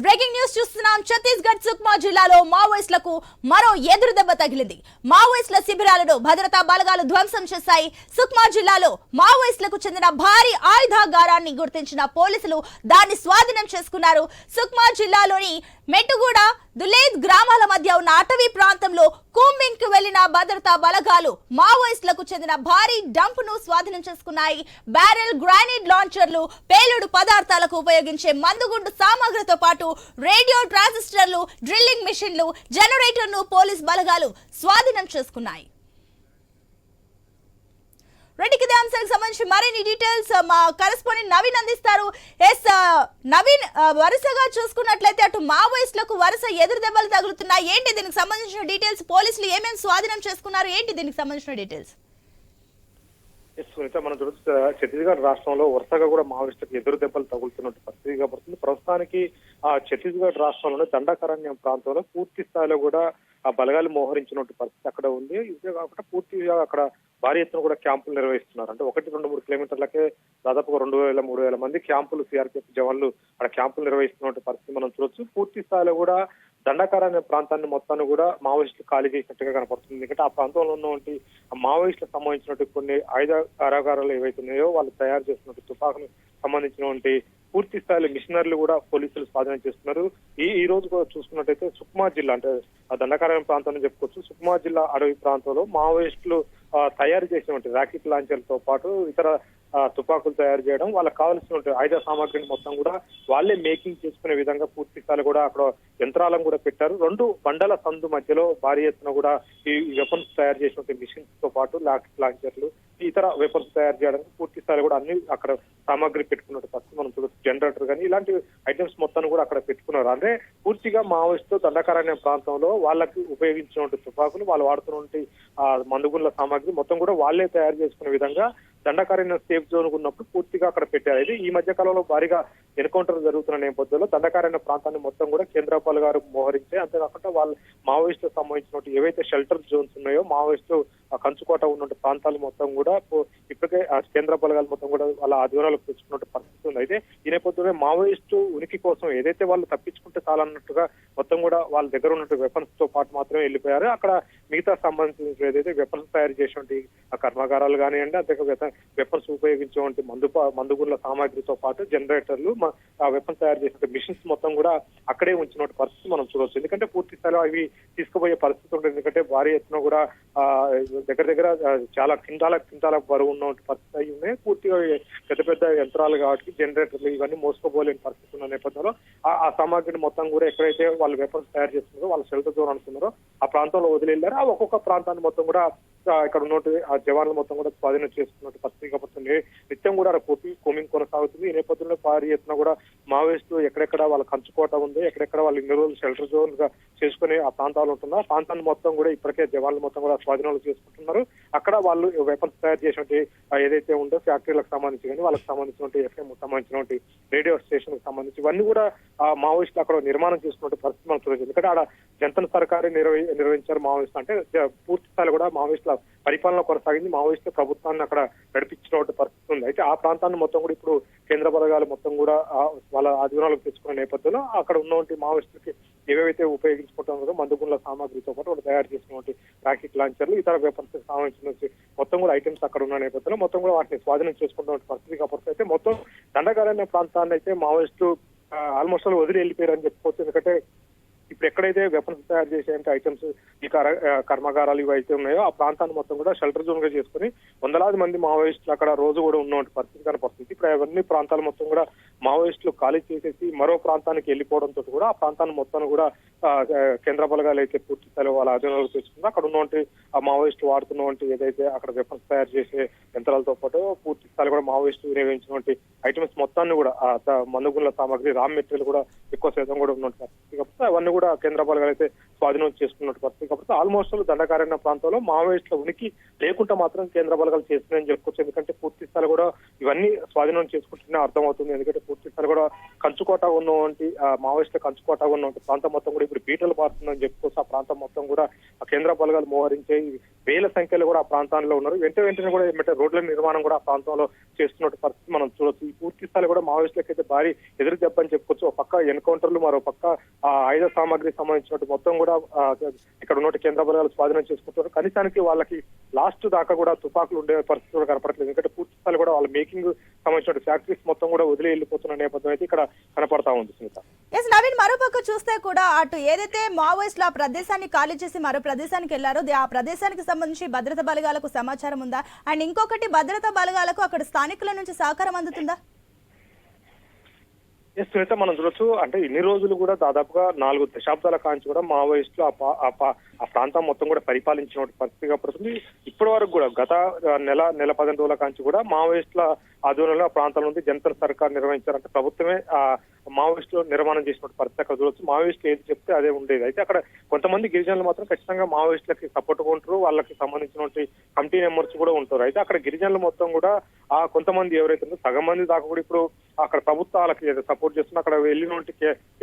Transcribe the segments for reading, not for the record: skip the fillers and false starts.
Breaking news చూస్తున్నాం. ఛత్తీస్గఢ్ సుక్మా జిల్లాలో మావోయిస్టులకు మరో ఎదురు దెబ్బ తగిలింది. మావోయిస్టుల శిబిరాలను భద్రతా బలగాలు ధ్వంసం చేశాయి. సుక్మా జిల్లాలో మావోయిస్టులకు చెందిన భారీ ఆయుధాగారాన్ని గుర్తించిన పోలీసులు దాన్ని స్వాధీనం చేసుకున్నారు. సుక్మా జిల్లాలోని మెట్టుగూడ, దులేద్ గ్రామాల మధ్య ఉన్న అటవీ ప్రాంతంలో కూంబింగ్ కు వెళ్లిన భద్రతా బలగాలు మావోయిస్టులకు చెందిన భారీ డంప్ ను స్వాధీనం చేసుకున్నాయి. బ్యారెల్, గ్రానైడ్ లాంచర్లు, పేలుడు పదార్థాలకు ఉపయోగించే మందుగుండు సామాగ్రితో పాటు రేడియో ట్రాన్సిస్టర్లు, డ్రిల్లింగ్ మిషన్లు, జనరేటర్ ను పోలీస్ బలగాలు స్వాధీనం చేసుకున్నాయి. రెడ్డికి ఇదే అంశానికి సంబంధించి మరిన్ని డీటెయిల్స్ మా కరెస్పాండెంట్ నవీన్ అందిస్తారు. నవీన్, వరుసగా చూసుకున్నట్లయితే అటు మావోయిస్టులకు వరుస ఎదురు దెబ్బలు తగులుతున్నాయి. ఏంటి దీనికి సంబంధించిన డీటెయిల్స్? పోలీసులు ఏమేమి స్వాధీనం చేసుకున్నారు? ఏంటి దీనికి సంబంధించిన డీటెయిల్స్? మనం చూస్తే ఛత్తీస్గఢ్ రాష్ట్రంలో వరుసగా కూడా మావోయిస్టులకు ఎదురు దెబ్బలు తగులుతున్నట్టు పరిస్థితి కనబడుతుంది. ప్రస్తుతానికి ఛత్తీస్గఢ్ రాష్ట్రంలోని దండకారణ్యం ప్రాంతంలో పూర్తి స్థాయిలో కూడా ఆ బలగాలు మోహరించినట్టు పరిస్థితి అక్కడ ఉంది. ఇదే కాకుండా పూర్తిగా అక్కడ భారీ ఎత్తున కూడా క్యాంపులు నిర్వహిస్తున్నారు. అంటే 1-2-3 కిలోమీటర్లకే దాదాపుగా 2,000-3,000 మంది క్యాంపులు సిఆర్పీఎఫ్ జవాన్లు అక్కడ క్యాంపులు నిర్వహిస్తున్న పరిస్థితి మనం చూడొచ్చు. పూర్తి స్థాయిలో కూడా దండకారణ్య ప్రాంతాన్ని మొత్తాన్ని కూడా మావోయిస్టులు ఖాళీ చేసినట్టుగా కనపడుతుంది. ఎందుకంటే ఆ ప్రాంతంలో ఉన్నటువంటి మావోయిస్టులకు సంబంధించినటువంటి కొన్ని ఆయుధ కారాగారాలు ఏవైతే ఉన్నాయో వాళ్ళు తయారు చేస్తున్నట్టు తుపాకులకు సంబంధించినటువంటి పూర్తి స్థాయిలో మిషనరీలు కూడా పోలీసులు స్వాధీనం చేస్తున్నారు. ఈ రోజు కూడా చూసుకున్నట్టయితే సుక్మా జిల్లా, అంటే ఆ దండకారణ్య ప్రాంతాన్ని చెప్పుకోవచ్చు. సుక్మా జిల్లా అడవి ప్రాంతంలో మావోయిస్టులు తయారు చేసినటువంటి రాకెట్ లాంచర్లతో పాటు ఇతర తుపాకులు తయారు చేయడం, వాళ్ళకి కావాల్సినటువంటి ఆయుధ సామాగ్రిని మొత్తం కూడా వాళ్ళే మేకింగ్ చేసుకునే విధంగా పూర్తి స్థాయిలో కూడా అక్కడ యంత్రాలను కూడా పెట్టారు. 2 బండల సందు మధ్యలో భారీ ఎత్తున కూడా ఈ వెపన్స్ తయారు చేసినటువంటి మిషన్స్ తో పాటు రాకెట్ లాంచర్లు, ఇతర వెపన్స్ తయారు చేయడానికి పూర్తి స్థాయిలో కూడా అన్ని అక్కడ సామాగ్రి పెట్టుకున్నట్టు ఫస్ట్ మనం చూడొచ్చు. జనరేటర్ కానీ ఇలాంటి ఐటమ్స్ మొత్తాన్ని కూడా అక్కడ పెట్టుకున్నారు. అంటే పూర్తిగా మావోయిస్టు దండకారణ్య ప్రాంతంలో వాళ్ళకి ఉపయోగించినటువంటి తుపాకులు, వాళ్ళు వాడుతున్నటువంటి మందుగుండ్ల సామాగ్రి మొత్తం కూడా వాళ్ళే తయారు చేసుకునే విధంగా దండకారణ్య సేఫ్ జోన్ ఉన్నప్పుడు పూర్తిగా అక్కడ పెట్టారు. అయితే ఈ మధ్య కాలంలో భారీగా ఎన్కౌంటర్ జరుగుతున్న నేపథ్యంలో దండకారణ్య ప్రాంతాన్ని మొత్తం కూడా కేంద్ర బలగాలు మోహరించాయి. అంతేకాకుండా వాళ్ళు మావోయిస్టులకు సంబంధించినట్టు ఏవైతే షెల్టర్ జోన్స్ ఉన్నాయో, మావోయిస్టు కంచుకోట ఉన్న ప్రాంతాలు మొత్తం కూడా ఇప్పటికే కేంద్ర బలగాలు మొత్తం కూడా వాళ్ళ ఆధ్వర్యంలోకి తెచ్చుకున్న పరిస్థితి ఉంది. అయితే ఈ నేపథ్యంలో మావోయిస్టు ఉనికి కోసం ఏదైతే వాళ్ళు తప్పించుకుంటే చాలన్నట్టుగా మొత్తం కూడా వాళ్ళ దగ్గర ఉన్నట్టు వెపన్స్ తో పాటు మాత్రమే వెళ్ళిపోయారు. అక్కడ మిగతా సంబంధించిన ఏదైతే వెపన్స్ తయారు చేసినటువంటి కర్మాగారాలు కానివ్వండి, అంతే వెపన్స్ ఉపయోగించేటువంటి మందుగుండ్ల సామాగ్రితో పాటు జనరేటర్లు, ఆ వెపన్స్ తయారు చేసిన మిషన్స్ మొత్తం కూడా అక్కడే ఉంచినటువంటి పరిస్థితి మనం చూడవచ్చు. ఎందుకంటే పూర్తి స్థాయిలో అవి తీసుకుపోయే పరిస్థితి ఉంటుంది. ఎందుకంటే భారీ ఎత్తున కూడా దగ్గర చాలా కింటాల బరువు ఉన్న పరిస్థితి అయి ఉన్నాయి. పూర్తిగా పెద్ద యంత్రాలు కాబట్టి జనరేటర్లు ఇవన్నీ మోసుకోపోలేని పరిస్థితి ఉన్న నేపథ్యంలో ఆ సామాగ్రిని మొత్తం కూడా ఎక్కడైతే వాళ్ళు వెపన్స్ తయారు చేస్తున్నారో, వాళ్ళు షెల్టర్ జోన్ అనుకున్నారో ఆ ప్రాంతంలో వదిలేళ్లారు. ఆ ఒక్కొక్క ప్రాంతాన్ని మొత్తం కూడా ఇక్కడ ఉన్నట్టు ఆ జవాన్లు మొత్తం కూడా స్వాధీనం చేసుకున్నట్టు పరిస్థితి కాబట్టి నిత్యం కూడా కూమింగ్ కొనసాగుతుంది. ఈ నేపథ్యంలో భారీ ఎత్తున కూడా మావోయిస్టులు ఎక్కడెక్కడ వాళ్ళ కంచుకోట ఉంది, ఎక్కడెక్కడ వాళ్ళు ఇన్ని రోజులు షెల్టర్ జోన్ గా చేసుకుని ఆ ప్రాంతాలు ఉంటున్నారు, ఆ ప్రాంతాన్ని మొత్తం కూడా ఇప్పటికే జవాన్లు మొత్తం కూడా స్వాధీనాలు చేసుకుంటున్నారు. అక్కడ వాళ్ళు వెపన్స్ తయారు చేసినటువంటి ఏదైతే ఉందో ఫ్యాక్టరీలకు సంబంధించి కానీ వాళ్ళకి సంబంధించినటువంటి ఎఫ్ఎం సంబంధించినటువంటి రేడియో స్టేషన్ కి సంబంధించి ఇవన్నీ కూడా మావోయిస్టులు అక్కడ నిర్మాణం చేసుకున్న పరిస్థితి మనం చూడవచ్చు. ఎందుకంటే ఆడ జంతన్ సర్కారే నిర్వహించారు మావోయిస్టులు. అంటే పూర్తి స్థాయిలో కూడా మావోయిస్టుల పరిపాలన కొనసాగింది. మావోయిస్టు ప్రభుత్వాన్ని అక్కడ నడిపించిన పరిస్థితి ఉంది. అయితే ఆ ప్రాంతాన్ని మొత్తం కూడా ఇప్పుడు కేంద్ర బలగాలు మొత్తం కూడా వాళ్ళ ఆధ్వర్యంలోకి తెచ్చుకునే నేపథ్యంలో అక్కడ ఉన్నటువంటి మావోయిస్టులకి ఏవేవైతే ఉపయోగించుకుంటున్నారో మందుగుండ్ల సామాగ్రితో పాటు వాళ్ళు తయారు చేసినటువంటి రాకెట్ లాంచర్లు, ఇతర వెపన్స్ సంబంధించిన మొత్తం కూడా ఐటమ్స్ అక్కడ ఉన్న నేపథ్యంలో మొత్తం కూడా వాటిని స్వాధీనం చేసుకుంటున్న పరిస్థితి కాబట్టి అయితే మొత్తం దండకారణ్య ప్రాంతాన్ని అయితే మావోయిస్టు ఆల్మోస్ట్ వదిలి వెళ్ళిపోయారని చెప్పుకోవచ్చు. ఎందుకంటే ఇప్పుడు ఎక్కడైతే వెపన్స్ తయారు చేసే ఐటమ్స్, ఈ కర్మాగారాలు ఇవి అయితే ఉన్నాయో ఆ ప్రాంతాన్ని మొత్తం కూడా షెల్టర్ జోన్ గా చేసుకుని వందలాది మంది మావోయిస్టులు అక్కడ రోజు కూడా ఉన్న పరిస్థితి కనపడుతుంది. ఇప్పుడు అవన్నీ ప్రాంతాలు మొత్తం కూడా మావోయిస్టులు ఖాళీ చేసేసి మరో ప్రాంతానికి వెళ్ళిపోవడంతో కూడా ఆ ప్రాంతాన్ని మొత్తం కూడా కేంద్ర బలగాలు అయితే పూర్తి స్థాయిలో వాళ్ళ ఆధీనంలోకి తెచ్చుకుందో అక్కడ ఉన్నటువంటి ఆ మావోయిస్టు వాడుతున్నటువంటి ఏదైతే అక్కడ వెపన్స్ తయారు చేసే యంత్రాలతో పాటు పూర్తి స్థాయిలో కూడా మావోయిస్టు వినియోగించినటువంటి ఐటమ్స్ మొత్తాన్ని కూడా మందుగుండ్ల సామాగ్రి, రా మెటీరియల్ కూడా ఎక్కువ శాతం కూడా ఉన్న పరిస్థితి కాబట్టి అవన్నీ కూడా కేంద్ర బలగాలు అయితే స్వాధీనం చేసుకున్నట్టు పరిస్థితి కాబట్టి ఆల్మోస్ట్ దండకారణ్య ప్రాంతంలో మావోయిస్టుల ఉనికి లేకుండా మాత్రం కేంద్ర బలగాలు చేస్తున్నాయని చెప్పుకోవచ్చు. ఎందుకంటే పూర్తి స్థాయిలో కూడా ఇవన్నీ స్వాధీనం చేసుకుంటూనే అర్థమవుతుంది. ఎందుకంటే పూర్తి స్థాయిలో కూడా కంచుకోట ఉన్నటువంటి మావోయిస్టుల కంచుకోట ఉన్నటువంటి ప్రాంతం మొత్తం కూడా ఇప్పుడు బీటలు పారుతుందని చెప్పుకోవచ్చు. ఆ ప్రాంతం మొత్తం కూడా ఆ కేంద్ర బలగాలు మోహరించే వేల సంఖ్యలో కూడా ఆ ప్రాంతాల్లో ఉన్నారు. వెంటనే కూడా రోడ్ల నిర్మాణం కూడా ఆ ప్రాంతంలో చేస్తున్నట్టు పరిస్థితి పరిస్థితి మనం చూడొచ్చు. ఈ పూర్తి స్థాయి కూడా మావోయిస్టులకు అయితే భారీ ఎదురు దెబ్బ అని చెప్పుకోవచ్చు. ఒక పక్క ఎన్కౌంటర్లు, మరో పక్క ఆయుధ సామాగ్రికి సంబంధించినట్టు మొత్తం కూడా ఇక్కడ ఉన్న కేంద్ర బలగాలు స్వాధీనం చేసుకుంటున్నారు. కనీసానికి వాళ్ళకి లాస్ట్ దాకా కూడా తుపాకులు ఉండే పరిస్థితి కూడా కనపడట్లేదు. ఎందుకంటే పూర్తి స్థాయి కూడా వాళ్ళ మేకింగ్ సంబంధించిన ఫ్యాక్టరీస్ మొత్తం కూడా వదిలి వెళ్ళిపోతున్న నేపథ్యం అయితే ఇక్కడ కనపడతా ఉంది సునీత. నవీన్, మరోపక్క చూస్తే కూడా అటు ఏదైతే మావోయిస్టులు ఆ ప్రదేశాన్ని ఖాళీ చేసి మరో ప్రదేశానికి వెళ్లారో ఆ ప్రదేశానికి సంబంధించి భద్రతా బలగాలకు సమాచారం ఉందా? అండ్ ఇంకొకటి, భద్రతా బలగాలకు అక్కడ స్థానికుల నుంచి సహకారం అందుతుందా? సునీత, మనం చూడొచ్చు. అంటే ఇన్ని రోజులు కూడా దాదాపుగా 4 దశాబ్దాల కాంచి కూడా మావోయిస్టులు ఆ ప్రాంతం మొత్తం కూడా పరిపాలించిన పరిస్థితిగా పడుతుంది. ఇప్పటి వరకు కూడా గత నెల 15 రోజుల కాంచి కూడా మావోయిస్టుల ఆధ్వర్యంలో ఆ ప్రాంతం నుండి జనతా సర్కార్ నిర్వహించారంటే ప్రభుత్వమే మావోయిస్టులు నిర్మాణం చేసిన పరిస్థితి అక్కడ చూడొచ్చు. మావోయిస్టులు ఏది చెప్తే అదే ఉండేది. అయితే అక్కడ కొంతమంది గిరిజనులు మాత్రం ఖచ్చితంగా మావోయిస్టులకి సపోర్ట్గా ఉంటారు. వాళ్ళకి సంబంధించిన కమిటీ మెంబర్స్ కూడా ఉంటారు. అయితే అక్కడ గిరిజనులు మొత్తం కూడా కొంతమంది ఎవరైతే ఉందో సగం మంది దాకా కూడా ఇప్పుడు అక్కడ ప్రభుత్వాలకి సపోర్ట్ చేస్తున్నా అక్కడ వెళ్ళినటువంటి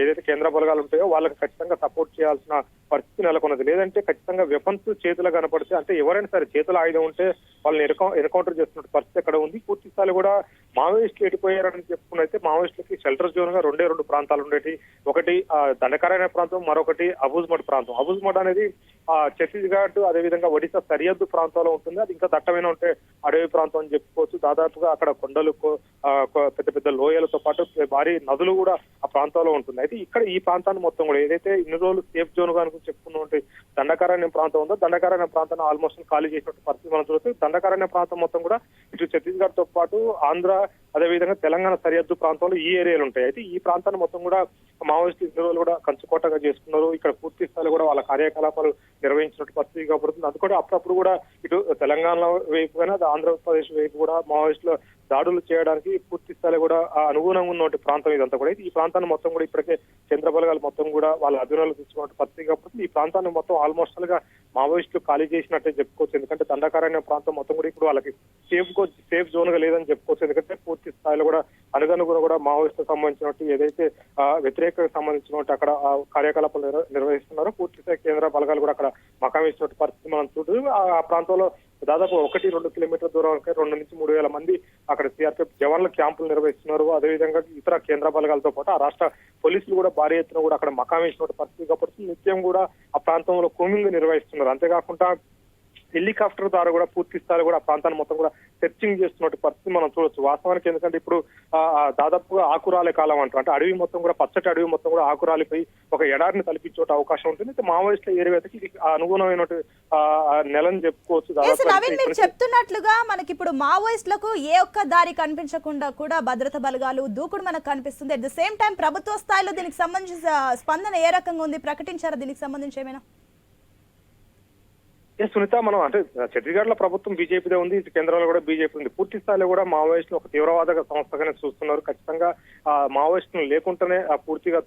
ఏదైతే కేంద్ర బలగాలు ఉంటాయో వాళ్ళకి ఖచ్చితంగా సపోర్ట్ చేయాల్సిన పరిస్థితి నెలకొన్నది. లేదంటే ఖచ్చితంగా వెపన్స్ చేతులు కనపడితే, అంటే ఎవరైనా సరే చేతుల ఆయుధం ఉంటే వాళ్ళని ఎన్కౌంటర్ చేస్తున్న పరిస్థితి అక్కడ ఉంది. పూర్తి స్థాయి కూడా మావోయిస్టులు ఎడిపోయారని చెప్పుకున్నైతే మావోయిస్టులకి షెల్టర్ జోన్ గా 2 ప్రాంతాలు ఉండేవి. ఒకటి దండకారణ్య ప్రాంతం, మరొకటి అబూజ్మఠ్ ప్రాంతం. అబూజ్మఠ్ అనేది ఛత్తీస్గఢ్ అదేవిధంగా ఒడిశా సరిహద్దు ప్రాంతంలో ఉంటుంది. అది ఇంకా దట్టమైన ఉంటే అడవి ప్రాంతం అని చెప్పుకోవచ్చు. దాదాపుగా అక్కడ కొండలు, పెద్ద పెద్ద లోయలతో పాటు భారీ నదులు కూడా ఆ ప్రాంతంలో ఉంటుంది. అయితే ఇక్కడ ఈ ప్రాంతాన్ని మొత్తం కూడా ఏదైతే ఇన్ని రోజులు సేఫ్ జోన్ గా చెప్పుకున్నటువంటి దండకారణ్య ప్రాంతం ఉందో, దండకారణ్య ప్రాంతాన్ని ఆల్మోస్ట్ ఖాళీ చేసినట్టు పరిస్థితి మనం చూడొచ్చు. దండకారణ్య ప్రాంతం మొత్తం కూడా ఇటు ఛత్తీస్గఢ్ తో పాటు ఆంధ్ర అదేవిధంగా తెలంగాణ సరిహద్దు ప్రాంతంలో ఈ ఏరియాలు ఉంటాయి. అయితే ఈ ప్రాంతాన్ని మొత్తం కూడా మావోయిస్టు ఇన్ని రోజులు కూడా కంచుకోటగా చేసుకున్నారు. ఇక్కడ పూర్తి స్థాయిలో కూడా వాళ్ళ కార్యకలాపాలు నిర్వహించినట్టు పరిస్థితి కాబడుతుంది. అది కూడా అప్పుడప్పుడు కూడా ఇటు తెలంగాణ వైపు కానీ ఆంధ్రప్రదేశ్ వైపు కూడా మావోయిస్టులు దాడులు చేయడానికి పూర్తి స్థాయిలో కూడా అనుగుణంగా ఉన్నటువంటి ప్రాంతం ఇదంతా కూడా. ఈ ప్రాంతాన్ని మొత్తం కూడా ఇప్పటికే కేంద్ర బలగాలు మొత్తం కూడా వాళ్ళ అధీనంలో తీసుకున్న పరిస్థితి కాబట్టి ఈ ప్రాంతాన్ని మొత్తం ఆల్మోస్ట్ గా మావోయిస్టులు ఖాళీ చేసినట్టే చెప్పుకోవచ్చు. ఎందుకంటే దండకారణ్య ప్రాంతం మొత్తం కూడా ఇప్పుడు వాళ్ళకి సేఫ్ జోన్ గా లేదని చెప్పుకోవచ్చు. ఎందుకంటే పూర్తి స్థాయిలో కూడా అనుగుణంగా కూడా మావోయిస్టులకు సంబంధించినట్టు ఏదైతే వ్యతిరేక సంబంధించినట్టు అక్కడ కార్యకలాపాలు నిర్వహిస్తున్నారో పూర్తి స్థాయి కేంద్ర బలగాలు కూడా అక్కడ మకామిస్తున్న పరిస్థితి మనం చూడదు. ఆ ప్రాంతంలో దాదాపు 1-2 కిలోమీటర్ల దూరం 2 నుంచి 3 వేల మంది అక్కడ సిఆర్పీఎఫ్ జవాన్ల క్యాంపులు నిర్వహిస్తున్నారు. అదేవిధంగా ఇతర కేంద్ర బలగాలతో పాటు ఆ రాష్ట్ర పోలీసులు కూడా భారీ ఎత్తున కూడా అక్కడ మకామిస్తున్న పరిస్థితి కాబట్టి నిత్యం కూడా ఆ ప్రాంతంలో కూమింగ్ నిర్వహిస్తున్నారు. అంతేకాకుండా హెలికాప్టర్ ద్వారా కూడా పూర్తి స్థాయిలో కూడా ఆ ప్రాంతాన్ని మొత్తం కూడా సెర్చింగ్ చేస్తున్నట్టు పరిస్థితి మనం చూడొచ్చు. వాస్తవానికి ఎందుకంటే ఇప్పుడు దాదాపుగా ఆకురాలే కాలం అంటారు. అంటే అడవి మొత్తం కూడా పచ్చటి అడవి మొత్తం కూడా ఆకురాలిపోయి ఒక ఎడారిని తలపించే అవకాశం ఉంటుంది. అయితే మావోయిస్టుల ఏరియాకి ఇది అనుగుణమైన నెలని చెప్పుకోవచ్చు. మీరు చెప్తున్నట్లుగా మనకి ఇప్పుడు మావోయిస్టులకు ఏ ఒక్క దారి కనిపించకుండా కూడా భద్రతా బలగాలు దూకుడు మనకు కనిపిస్తుంది. అట్ ద సేమ్ టైం ప్రభుత్వ స్థాయిలో దీనికి సంబంధించిన స్పందన ఏ రకంగా ఉంది? ప్రకటించారా దీనికి సంబంధించి ఏమైనా? సునీత, మనం అంటే ఛత్తీస్గఢ్ లో ప్రభుత్వం బీజేపీదే ఉంది, ఇటు కేంద్రంలో కూడా బీజేపీ ఉంది. పూర్తి స్థాయిలో కూడా మావోయిస్టులు ఒక తీవ్రవాద సంస్థగానే చూస్తున్నారు. ఖచ్చితంగా మావోయిస్టులు లేకుండానే పూర్తిగా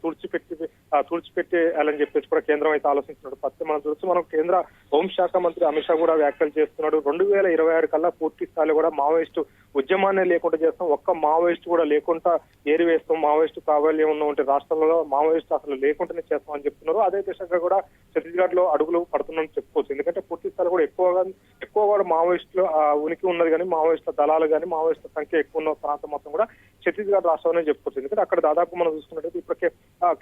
తుడిచిపెట్టేయాలని చెప్పేసి కూడా కేంద్రం అయితే ఆలోచించినట్టు పరిస్థితి మనం చూడొచ్చు. మనం కేంద్ర హోంశాఖ మంత్రి అమిత్ షా కూడా వ్యాఖ్యలు చేస్తున్నాడు. 2026 కల్లా పూర్తి స్థాయిలో కూడా మావోయిస్టు ఉద్యమాన్ని లేకుండా చేస్తాం, ఒక్క మావోయిస్టు కూడా లేకుండా ఏరివేస్తాం, మావోయిస్టు ప్రాబల్యం ఉన్న రాష్ట్రంలో మావోయిస్టు అసలు లేకుండానే చేస్తామని చెప్తున్నారు. అదే దిశగా కూడా ఛత్తీస్గఢ్ లో అడుగులు పడుతుందని చెప్పుకోవచ్చు. ఎందుకంటే పూర్తి స్థాయిలో కూడా ఎక్కువ కూడా మావోయిస్టులు ఉనికి ఉన్నది కానీ మావోయిస్టుల దళాలు కానీ మావోయిస్టుల సంఖ్య ఎక్కువ ఉన్న ప్రాంతం మొత్తం కూడా ఛత్తీస్గఢ్ రాష్ట్రంలోనే చెప్పుకోవచ్చు. ఎందుకంటే అక్కడ దాదాపు మనం చూసుకున్నట్లయితే ఇప్పటికే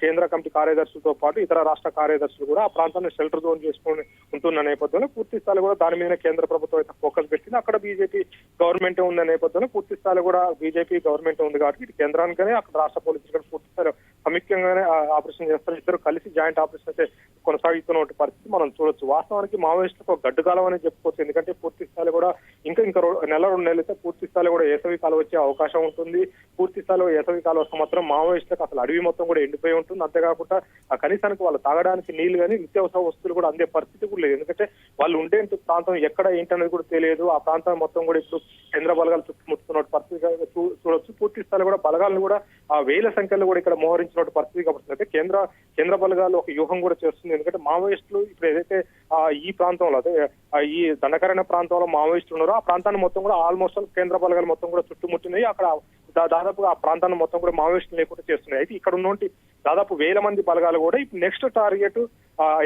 కేంద్ర కమిటీ కార్యదర్శులతో పాటు ఇతర రాష్ట్ర కార్యదర్శులు కూడా ఆ ప్రాంతాన్ని షెల్టర్ జోన్ చేసుకుని ఉంటున్న నేపథ్యంలో పూర్తి స్థాయిలో కూడా దాని మీద కేంద్ర ప్రభుత్వం అయితే ఫోకస్ పెట్టింది. అక్కడ బీజేపీ గవర్నమెంట్ ఉన్న నేపథ్యంలో పూర్తి స్థాయిలో కూడా బీజేపీ గవర్నమెంట్ ఉంది కాబట్టి ఇటు కేంద్రానికనే అక్కడ రాష్ట్ర పోలీసులు కూడా పూర్తి స్థాయిలో సమిక్యంగానే ఆపరేషన్ చేస్తారు. ఇద్దరు కలిసి జాయింట్ ఆపరేషన్ అయితే కొనసాగుతున్న పరిస్థితి మనం చూడొచ్చు. వాస్తవానికి మావోయిస్టులకు గడ్డు కాలం అని చెప్పుకోవచ్చు. ఎందుకంటే పూర్తి స్థాయిలో కూడా ఇంకా 1-2 నెలలు అయితే పూర్తి స్థాయిలో కూడా వేసవి కాలం వచ్చే అవకాశం ఉంటుంది. పూర్తి స్థాయిలో వేసవి కాలం వస్తే మాత్రం మావోయిస్టులకు అసలు అడవి మొత్తం కూడా ఎండిపోయి ఉంటుంది. అంతేకాకుండా కనీసానికి వాళ్ళు తాగడానికి నీళ్లు కానీ నిత్యావసర వస్తువులు కూడా అందే పరిస్థితి కూడా లేదు. ఎందుకంటే వాళ్ళు ఉండే ప్రాంతం ఎక్కడ ఏంటనేది కూడా తెలియదు. ఆ ప్రాంతం మొత్తం కూడా ఇప్పుడు కేంద్ర బలగాలు చుట్టుముట్టుతున్న పరిస్థితి చూడొచ్చు. పూర్తి స్థాయిలో కూడా బలగాలను కూడా వేల సంఖ్యలో కూడా ఇక్కడ మోహరించిన పరిస్థితి కాబట్టి అయితే కేంద్ర బలగాలు ఒక వ్యూహం కూడా చేస్తుంది. ఎందుకంటే మావోయిస్టులు ఇప్పుడు ఏదైతే ఈ ప్రాంతంలో అదే ఈ దండకారణ్య ప్రాంతంలో మావోయిస్టులు ఉన్నారో ఆ ప్రాంతాన్ని మొత్తం కూడా ఆల్మోస్ట్ కేంద్ర బలగాలు మొత్తం కూడా చుట్టుముట్టినాయి. అక్కడ దాదాపుగా ఆ ప్రాంతాన్ని మొత్తం కూడా మావోయిస్టులు లేకుండా చేస్తున్నాయి. అయితే ఇక్కడ ఉన్నటువంటి దాదాపు 1000 మంది బలగాలు కూడా ఇప్పుడు నెక్స్ట్ టార్గెట్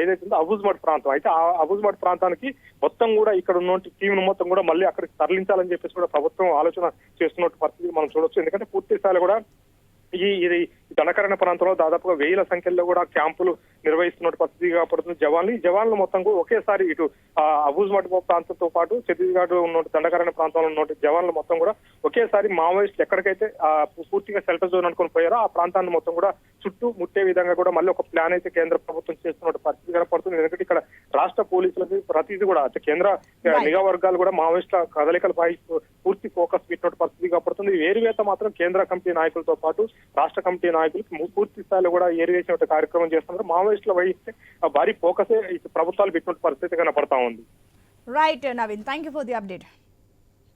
ఏదైతే అబూజ్మడ్ ప్రాంతం అయితే ఆ అబూజ్మడ్ ప్రాంతానికి మొత్తం కూడా ఇక్కడ ఉన్న టీం మొత్తం కూడా మళ్ళీ అక్కడికి తరలించాలని చెప్పేసి కూడా ప్రభుత్వం ఆలోచన చేస్తున్నట్టు పరిస్థితి మనం చూడొచ్చు. ఎందుకంటే పూర్తి స్థాయిలో కూడా ఇది దండకారణ్య ప్రాంతంలో దాదాపుగా 1000 సంఖ్యలో కూడా క్యాంపులు నిర్వహిస్తున్న పరిస్థితి పడుతుంది. జవాన్లు మొత్తం కూడా ఒకేసారి ఇటు అబూజ్మడ్ ప్రాంతంతో పాటు ఛత్తీస్గఢ్ ఉన్న దండకారణ్య ప్రాంతంలో ఉన్న జవాన్లు మొత్తం కూడా ఒకేసారి మావోయిస్టులు ఎక్కడికైతే పూర్తిగా షెల్టర్ జోన్ అనుకుని పోయారో ఆ ప్రాంతాన్ని మొత్తం కూడా చుట్టూ ముట్టే విధంగా కూడా మళ్ళీ ఒక ప్లాన్ అయితే కేంద్ర ప్రభుత్వం చేస్తున్న పరిస్థితి కనపడుతుంది. ఎందుకంటే ఇక్కడ రాష్ట్ర పోలీసులకి ప్రతిదీ కూడా కేంద్ర నిఘా వర్గాలు కూడా మావోయిస్టుల కదలికలపై పూర్తి ఫోకస్ పెట్టిన పరిస్థితి కనపడుతుంది. ఏరివేత మాత్రం కేంద్ర కమిటీ నాయకులతో పాటు రాష్ట్ర కమిటీ నాయకులు పూర్తి స్థాయిలో కూడా ఏరివేసిన కార్యక్రమం చేస్తున్నారు. మావోయిస్టుల వహిస్తే భారీ ఫోకసే ప్రభుత్వాలు పెట్టిన పరిస్థితి కనపడతా ఉంది. Right Naveen, thank you for the update.